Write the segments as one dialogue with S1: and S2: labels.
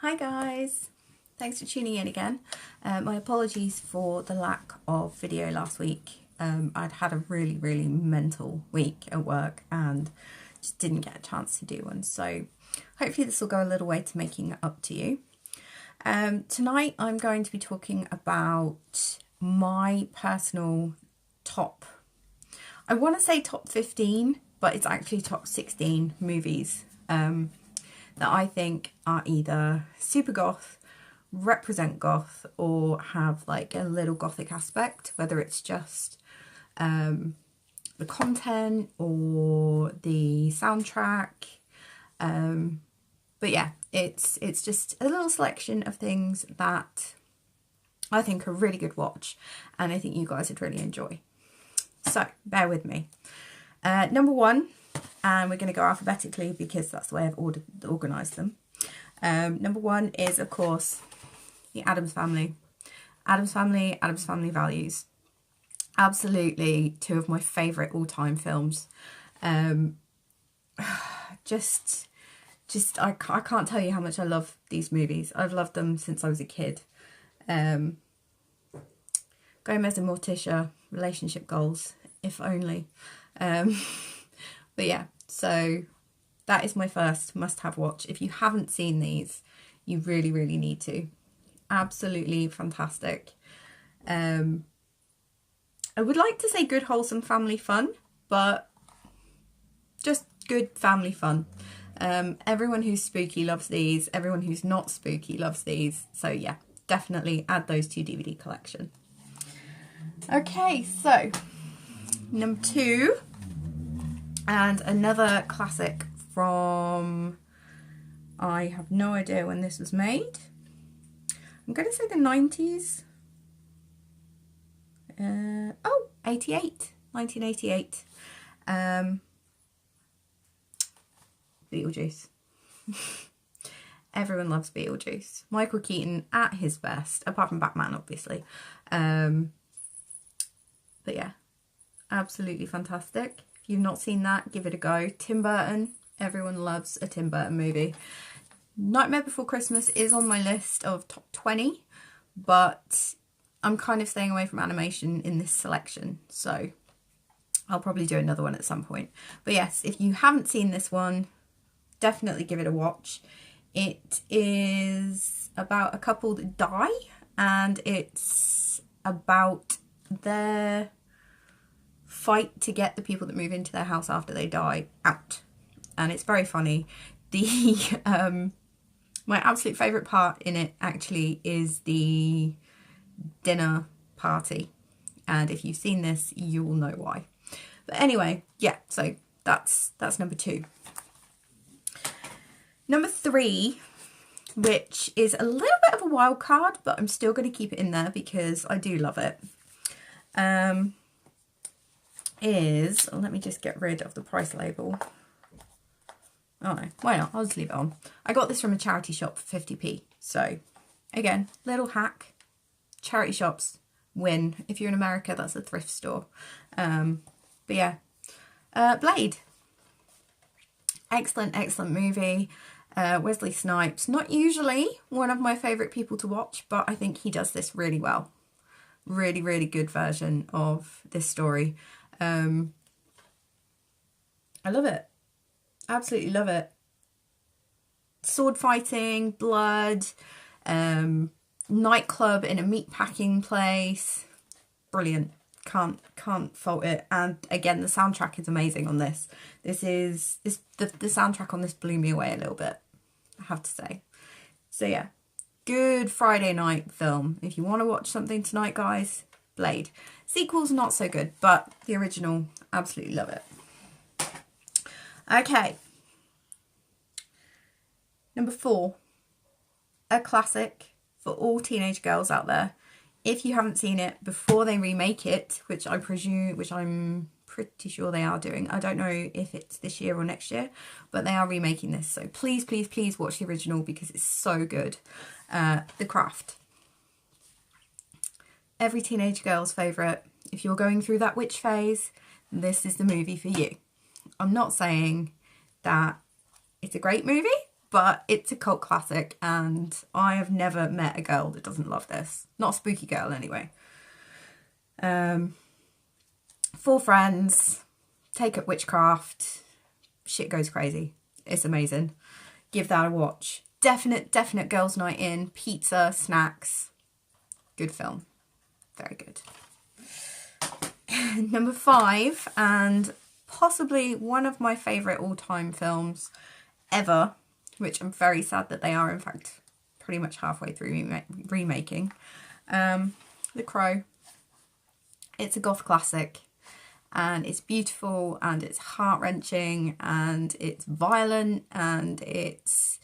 S1: Hi guys, thanks for tuning in again. My apologies for the lack of video last week. I'd had a really mental week at work and just didn't get a chance to do one, so hopefully this will go a little way to making it up to you. Tonight I'm going to be talking about my personal top, I want to say top 15, but it's actually top 16 movies that I think are either super goth, represent goth, or have like a little gothic aspect, whether it's just the content or the soundtrack. But yeah, it's just a little selection of things that I think are a really good watch and I think you guys would really enjoy. So bear with me. Number one, and we're going to go alphabetically because that's the way I've organised them. Number one is, of course, the Addams Family. Addams Family Values. Absolutely two of my favourite all-time films. I can't tell you how much I love these movies. I've loved them since I was a kid. Gomez and Morticia, relationship goals, if only. But yeah, so that is my first must-have watch. If you haven't seen these, you really need to. Absolutely fantastic. I would like to say good wholesome family fun, but just good family fun. Everyone who's spooky loves these. Everyone who's not spooky loves these. So yeah, definitely add those to DVD collection. Okay, so number two, and another classic from, I have no idea when this was made. I'm going to say the 90s. 1988. Beetlejuice. Everyone loves Beetlejuice. Michael Keaton at his best, apart from Batman, obviously. But yeah, absolutely fantastic. If you've not seen that, give it a go. Tim Burton. Everyone loves a Tim Burton movie. Nightmare Before Christmas is on my list of top 20, but I'm kind of staying away from animation in this selection, so I'll probably do another one at some point. But yes, if you haven't seen this one, definitely give it a watch. It is about a couple that die, and it's about their fight to get the people that move into their house after they die out. And it's very funny. The my absolute favourite part in it actually is the dinner party, and if you've seen this you will know why. But anyway, yeah, so that's number two. Number three, which is a little bit of a wild card, but I'm still going to keep it in there because I do love it, is, let me just get rid of the price label. Oh no, why not? I'll just leave it on. I got this from a charity shop for 50p. So again, little hack. Charity shops win. If you're in America, that's a thrift store. But yeah, Blade. Excellent movie. Wesley Snipes, not usually one of my favourite people to watch, but I think he does this really well. Really good version of this story. I love it. Absolutely love it. Sword fighting, blood, nightclub in a meatpacking place. Brilliant. Can't fault it. And again, the soundtrack is amazing on this. The soundtrack on this blew me away a little bit, I have to say. So yeah, good Friday night film. If you want to watch something tonight, guys, Blade. Sequel's not so good, but the original, absolutely love it. Okay. Number four, a classic for all teenage girls out there. If you haven't seen it before they remake it, which I'm pretty sure they are doing. I don't know if it's this year or next year, but they are remaking this. So please watch the original because it's so good. The Craft. Every teenage girl's favourite. If you're going through that witch phase, this is the movie for you. I'm not saying that it's a great movie, but it's a cult classic, and I have never met a girl that doesn't love this. Not a spooky girl, anyway. 4 friends take up witchcraft. Shit goes crazy. It's amazing. Give that a watch. Definite girls' night in. Pizza, snacks. Good film. Very good. Number 5, and possibly one of my favourite all-time films ever, which I'm very sad that they are, in fact, pretty much halfway through remaking. The Crow. It's a goth classic, and it's beautiful, and it's heart-wrenching, and it's violent, and it's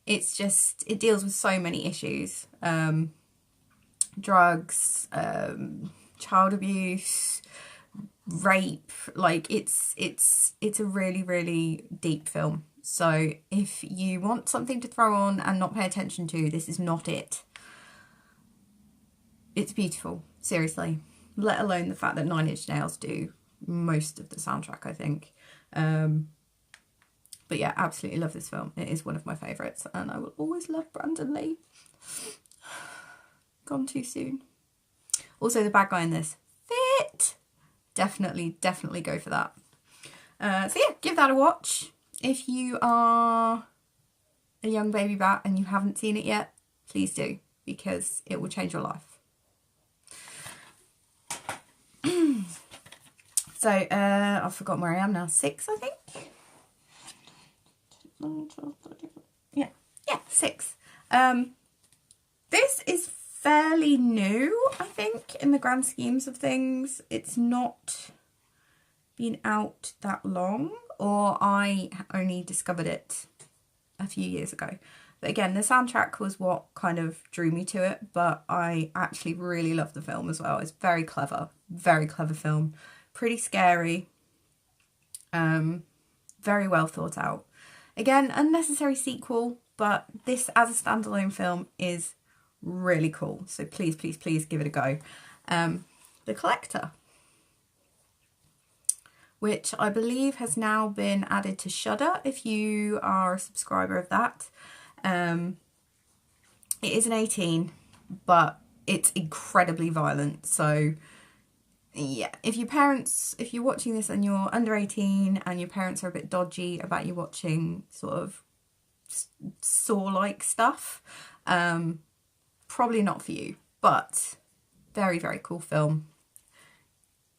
S1: just, it deals with so many issues. Drugs, child abuse, rape. Like, it's a really, really deep film. So if you want something to throw on and not pay attention to, this is not it. It's beautiful, seriously. Let alone the fact that 9 Inch Nails do most of the soundtrack, I think. But yeah, absolutely love this film. It is one of my favourites, and I will always love Brandon Lee. Gone too soon. Also, the bad guy in this, fit. Definitely go for that. So yeah, give that a watch. If you are a young baby bat and you haven't seen it yet, please do, because it will change your life. So, I've forgotten where I am now. 6, I think? Yeah, 6. This is fairly new, I think, in the grand schemes of things. It's not been out that long, or I only discovered it a few years ago. But again, the soundtrack was what kind of drew me to it, but I actually really love the film as well. It's very clever film. Pretty scary. Very well thought out. Again, unnecessary sequel, but this as a standalone film is really cool. So please give it a go. The Collector, which I believe has now been added to Shudder if you are a subscriber of that. It is an 18, but it's incredibly violent. So yeah, if you're watching this and you're under 18 and your parents are a bit dodgy about you watching sort of Saw-like stuff, probably not for you, but very cool film.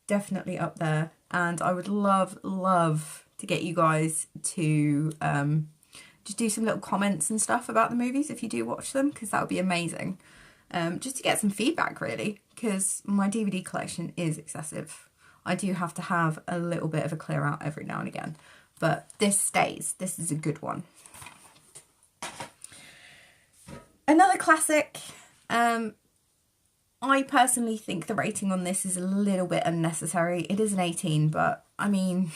S1: Definitely up there, and I would love to get you guys to just do some little comments and stuff about the movies if you do watch them, because that would be amazing. Just to get some feedback, really, because my DVD collection is excessive. I do have to have a little bit of a clear out every now and again, but this stays. This is a good one. Another classic. I personally think the rating on this is a little bit unnecessary. It is an 18, but I mean,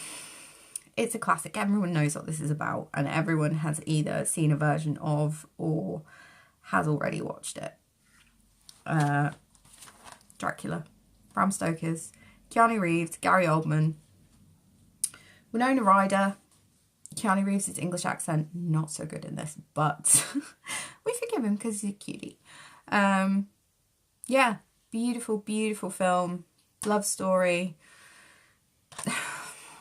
S1: it's a classic. Everyone knows what this is about, and everyone has either seen a version of or has already watched it. Dracula, Bram Stoker's, Keanu Reeves, Gary Oldman, Winona Ryder. Keanu Reeves' English accent, not so good in this, but we forgive him because he's a cutie. Yeah, beautiful film, love story,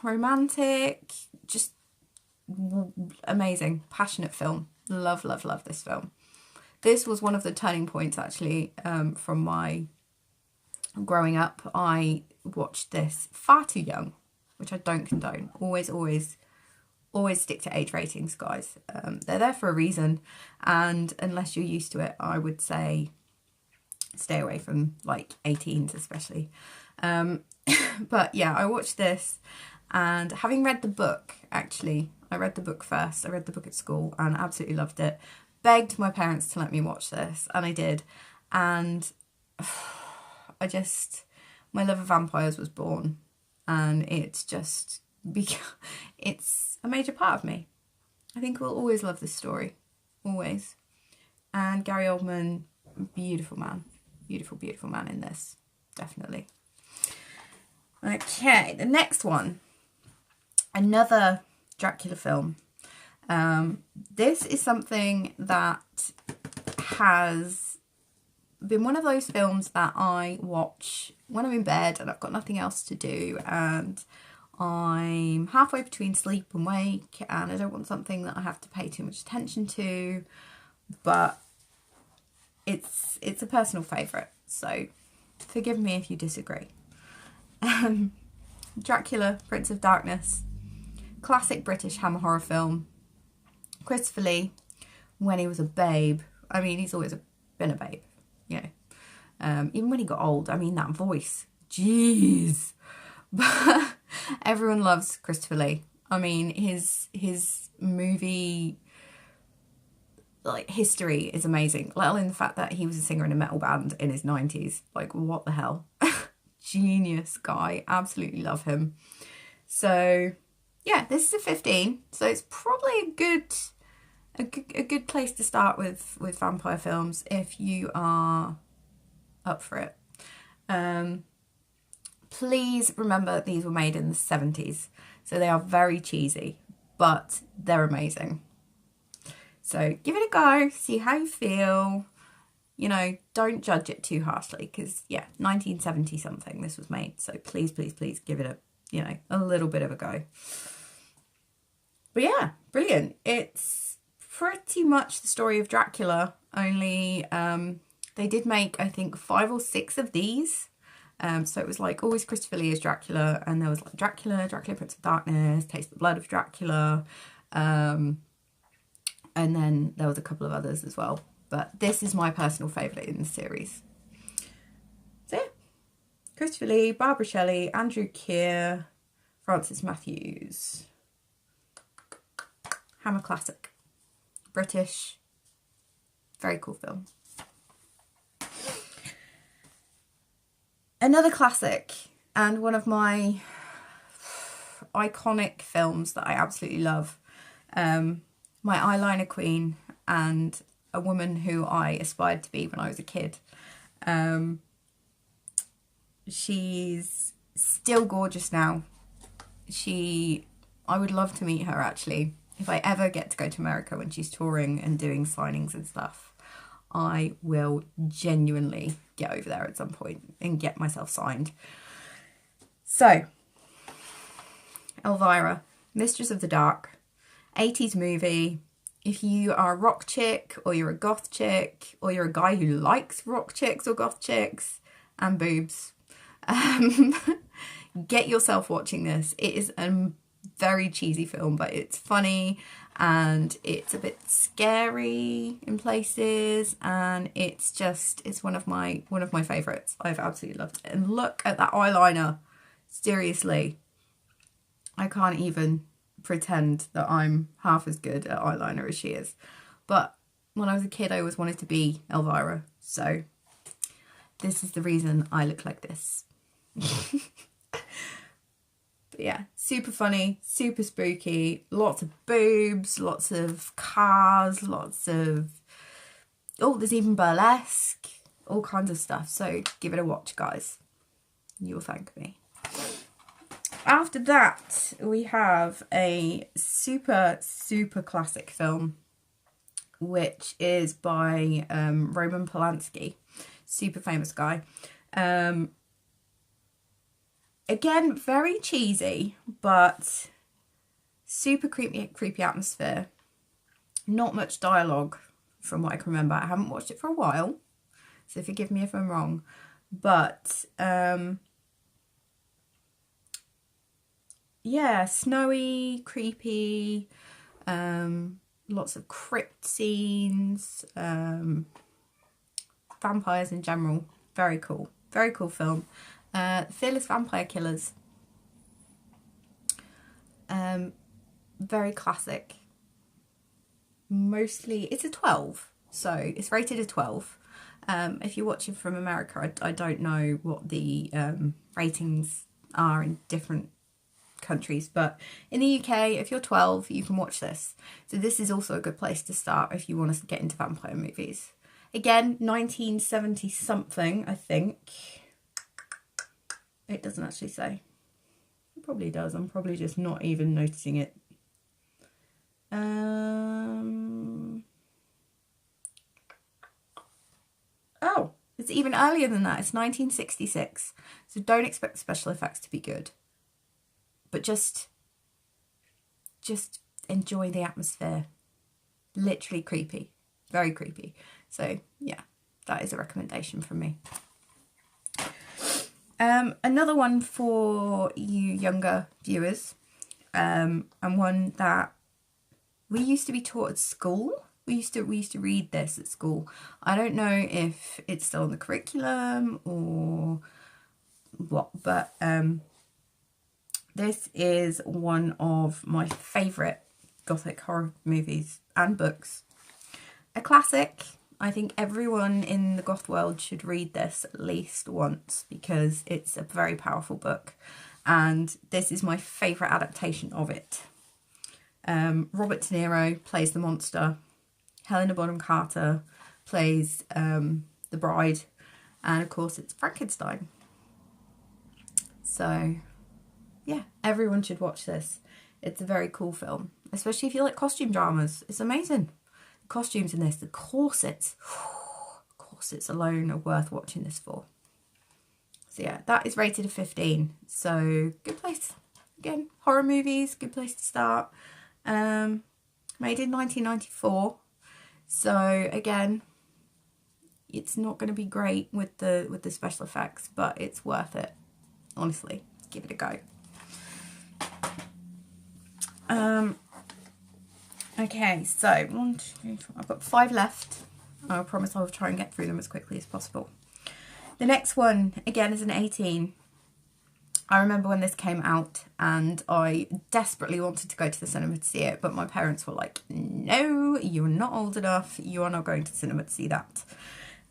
S1: romantic, just amazing, passionate film. Love this film. This was one of the turning points, actually, from my growing up. I watched this far too young, which I don't condone. Always stick to age ratings, guys. They're there for a reason, and unless you're used to it, I would say stay away from like 18s especially. But yeah, I watched this, and having read the book, actually, I read the book first. I read the book at school and absolutely loved it. Begged my parents to let me watch this, and I did, and my love of vampires was born, and it's a major part of me. I think we'll always love this story, always. And Gary Oldman, beautiful man in this, definitely. Okay, the next one, another Dracula film. This is something that has been one of those films that I watch when I'm in bed and I've got nothing else to do and I'm halfway between sleep and wake and I don't want something that I have to pay too much attention to, but it's a personal favourite, so forgive me if you disagree. Dracula, Prince of Darkness, classic British hammer horror film. Christopher Lee, when he was a babe, I mean, he's always been a babe, you know. Even when he got old, I mean, that voice, jeez. But everyone loves Christopher Lee. I mean, his movie like history is amazing, let alone the fact that he was a singer in a metal band in his 90s. Like, what the hell? Genius guy, absolutely love him. So yeah, this is a 15, so it's probably a good place to start with vampire films if you are up for it. Please remember these were made in the 70s, so they are very cheesy, but they're amazing. So give it a go, see how you feel. You know, don't judge it too harshly because, yeah, 1970 something this was made. So please, please, please give it a little bit of a go. But yeah, brilliant. It's pretty much the story of Dracula, only they did make, I think, 5 or 6 of these. So it was like always Christopher Lee as Dracula, and there was like Dracula, Prince of Darkness, Taste the Blood of Dracula, and then there was a couple of others as well. But this is my personal favourite in the series. So yeah, Christopher Lee, Barbara Shelley, Andrew Keir, Francis Matthews. Hammer classic. British. Very cool film. Another classic and one of my iconic films that I absolutely love. My eyeliner queen and a woman who I aspired to be when I was a kid. She's still gorgeous now. I would love to meet her actually. If I ever get to go to America when she's touring and doing signings and stuff, I will genuinely get over there at some point and get myself signed. So, Elvira, Mistress of the Dark, 80s movie. If you are a rock chick or you're a goth chick or you're a guy who likes rock chicks or goth chicks and boobs, get yourself watching this. It is a very cheesy film, but it's funny and it's a bit scary in places, and it's one of my favorites. I've absolutely loved it. And look at that eyeliner. Seriously, I can't even pretend that I'm half as good at eyeliner as she is. But when I was a kid, I always wanted to be Elvira, so this is the reason I look like this. But yeah, super funny, super spooky, lots of boobs, lots of cars, there's even burlesque, all kinds of stuff. So give it a watch, guys. You'll thank me. After that, we have a super, super classic film, which is by Roman Polanski, super famous guy. Again, very cheesy, but super creepy atmosphere. Not much dialogue from what I can remember. I haven't watched it for a while, so forgive me if I'm wrong. But yeah, snowy, creepy, lots of crypt scenes, vampires in general. Very cool film. Fearless Vampire Killers. Very classic. Mostly, it's a 12, so it's rated a 12. If you're watching from America, I don't know what the ratings are in different countries, but in the UK, if you're 12, you can watch this. So this is also a good place to start if you want to get into vampire movies. Again, 1970 something, I think. It doesn't actually say. It probably does. I'm probably just not even noticing it. Oh, it's even earlier than that. It's 1966. So don't expect special effects to be good. But just enjoy the atmosphere. Literally creepy. Very creepy. So yeah, that is a recommendation from me. Another one for you younger viewers, and one that we used to be taught at school. We used to read this at school. I don't know if it's still on the curriculum or what, but this is one of my favourite Gothic horror movies and books. A classic. I think everyone in the goth world should read this at least once because it's a very powerful book, and this is my favourite adaptation of it. Robert De Niro plays the monster, Helena Bonham Carter plays the bride, and of course it's Frankenstein. So yeah, everyone should watch this. It's a very cool film, especially if you like costume dramas. It's amazing. The costumes in this, the corsets alone are worth watching this for. So yeah, that is rated a 15. So good place. Again, horror movies, good place to start. Made in 1994. So again, it's not going to be great with the special effects, but it's worth it. Honestly, give it a go. Okay, so 1, 2, 3, 4. I've got 5 left. I promise I'll try and get through them as quickly as possible. The next one, again, is an 18. I remember when this came out and I desperately wanted to go to the cinema to see it, but my parents were like, no, you're not old enough. You are not going to the cinema to see that.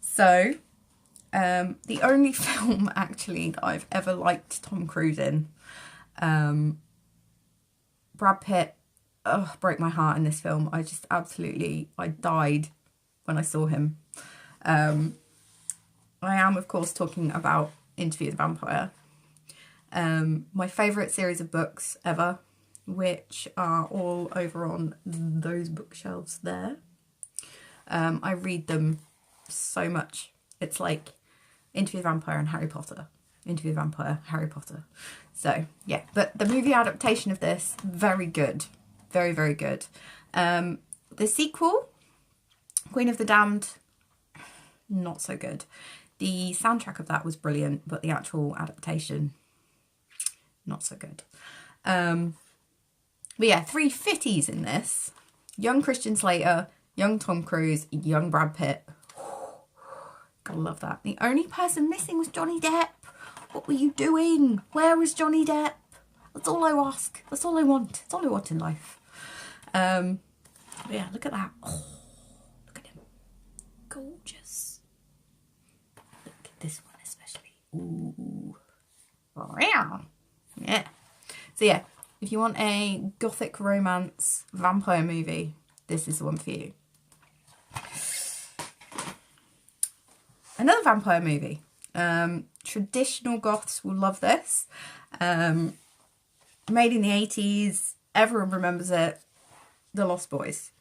S1: So, the only film, actually, that I've ever liked Tom Cruise in, Brad Pitt, broke my heart in this film. I died when I saw him. I am, of course, talking about Interview with the Vampire. My favourite series of books ever, which are all over on those bookshelves there. I read them so much. It's like Interview with the Vampire and Harry Potter. Interview with the Vampire, Harry Potter. So, yeah. But the movie adaptation of this, very good. Very, very good. The sequel, Queen of the Damned, not so good. The soundtrack of that was brilliant, but the actual adaptation, not so good. But yeah, 3 fitties in this. Young Christian Slater, young Tom Cruise, young Brad Pitt. Gotta love that. The only person missing was Johnny Depp. What were you doing? Where was Johnny Depp? That's all I ask. That's all I want. That's all I want in life. But yeah, look at that. Oh, look at him. Gorgeous. Look at this one especially. Ooh. Yeah. So yeah, if you want a gothic romance vampire movie, this is the one for you. Another vampire movie. Traditional goths will love this. Made in the 80s. Everyone remembers it. The Lost Boys.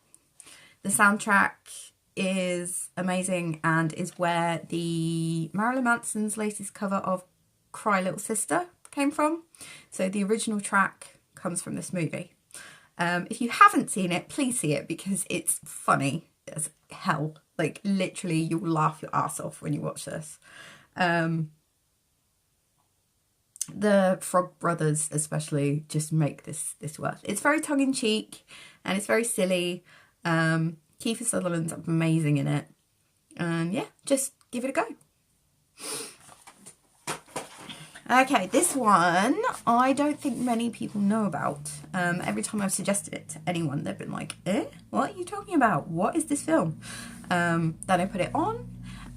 S1: The soundtrack is amazing and is where the Marilyn Manson's latest cover of Cry Little Sister came from. So the original track comes from this movie. If you haven't seen it, please see it because it's funny as hell. Like literally you'll laugh your ass off when you watch this. The Frog Brothers especially just make this worth. It's very tongue-in-cheek and it's very silly. Kiefer Sutherland's amazing in it. And yeah, just give it a go. Okay, this one I don't think many people know about. Every time I've suggested it to anyone, they've been like, what are you talking about? What is this film? Then I put it on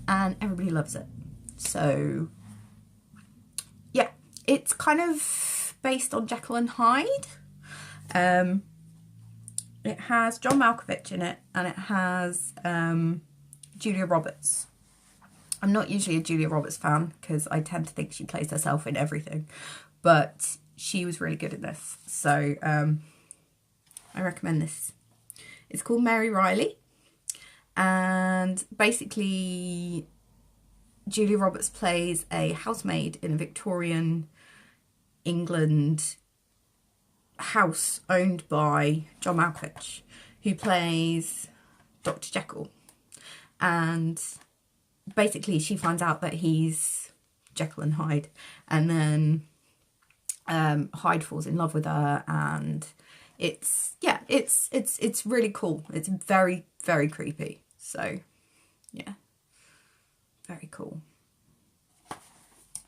S1: and everybody loves it. So yeah, it's kind of based on Jekyll and Hyde. It has John Malkovich in it and it has Julia Roberts. I'm not usually a Julia Roberts fan because I tend to think she plays herself in everything, but she was really good in this. So I recommend this It's called Mary Riley, and basically Julia Roberts plays a housemaid in a Victorian England house owned by John Malkovich, who plays Dr. Jekyll. And basically she finds out that he's Jekyll and Hyde, and then Hyde falls in love with her, and it's really cool. It's very, very creepy. So yeah, very cool.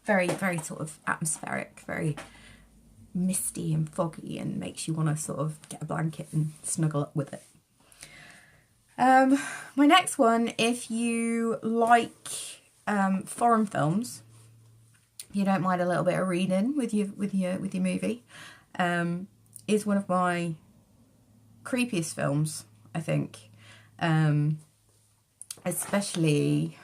S1: Very, very sort of atmospheric, very misty and foggy, and makes you want to sort of get a blanket and snuggle up with it. My next one, if you like foreign films, you don't mind a little bit of reading with your movie, is one of my creepiest films, I think. Especially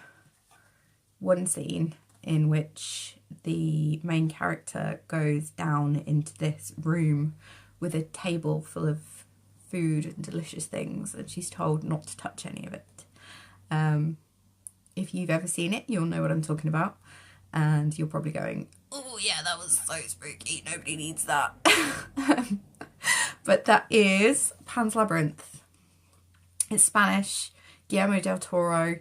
S1: one scene in which the main character goes down into this room with a table full of food and delicious things, and she's told not to touch any of it. If you've ever seen it, you'll know what I'm talking about, and you're probably going, oh yeah, that was so spooky, nobody needs that. But that is Pan's Labyrinth. It's Spanish, Guillermo del Toro.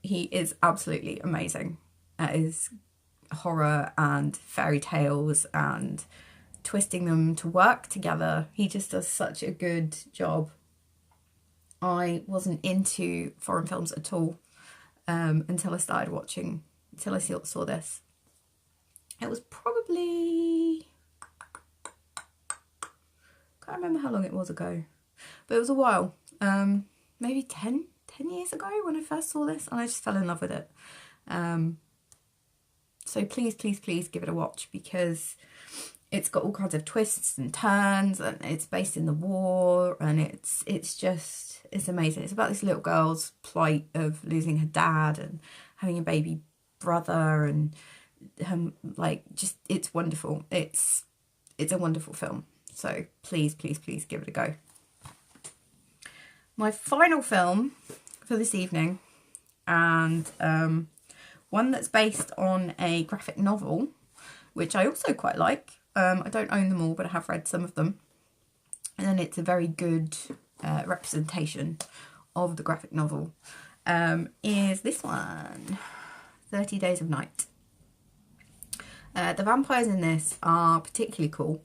S1: He is absolutely amazing at his horror and fairy tales and twisting them to work together. He just does such a good job. I wasn't into foreign films at all until I started watching, until I saw this. It was probably, can't remember how long it was ago, but it was a while. Maybe 10 years ago when I first saw this, and I just fell in love with it. So please, please, please give it a watch, because it's got all kinds of twists and turns, and it's based in the war, and it's amazing. It's about this little girl's plight of losing her dad and having a baby brother, and it's wonderful. It's a wonderful film. So please, please, please give it a go. My final film for this evening, and one that's based on a graphic novel, which I also quite like. I don't own them all, but I have read some of them. And then it's a very good representation of the graphic novel, is this one, 30 Days of Night. The vampires in this are particularly cool.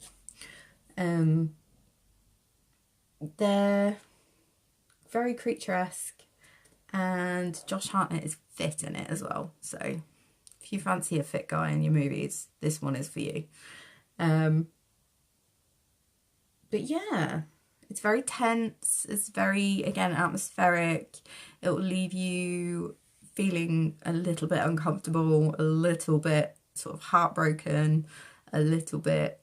S1: They're very creature-esque, and Josh Hartnett is fit in it as well. So if you fancy a fit guy in your movies, this one is for you. But yeah, it's very tense. It's very, again, atmospheric. It will leave you feeling a little bit uncomfortable, a little bit sort of heartbroken, a little bit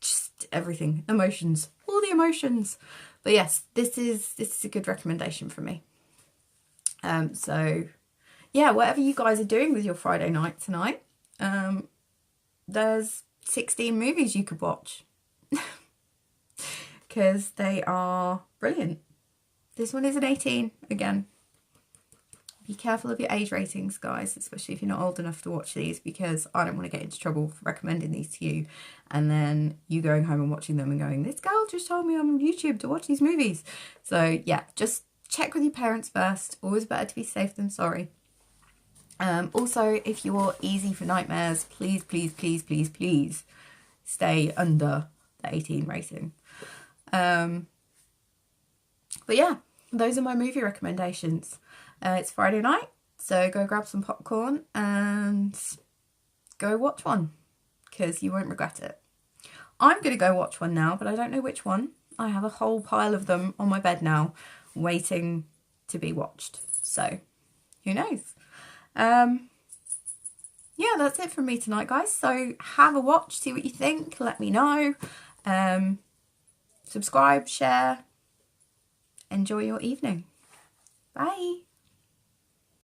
S1: just everything, emotions, all the emotions. But yes, this is a good recommendation for me. So yeah, whatever you guys are doing with your Friday night tonight, there's 16 movies you could watch, because they are brilliant. This one is an 18 again. Be careful of your age ratings, guys, especially if you're not old enough to watch these, because I don't want to get into trouble for recommending these to you and then you going home and watching them and going, this girl just told me on YouTube to watch these movies. So yeah, just check with your parents first. Always better to be safe than sorry. Also, if you're easy for nightmares, please, please, please, please, please stay under the 18 rating. But yeah, those are my movie recommendations. It's Friday night, so go grab some popcorn and go watch one, because you won't regret it. I'm going to go watch one now, but I don't know which one. I have a whole pile of them on my bed now, waiting to be watched. So, who knows? Yeah, that's it from me tonight, guys. So have a watch, see what you think, let me know. Subscribe, share. Enjoy your evening. Bye.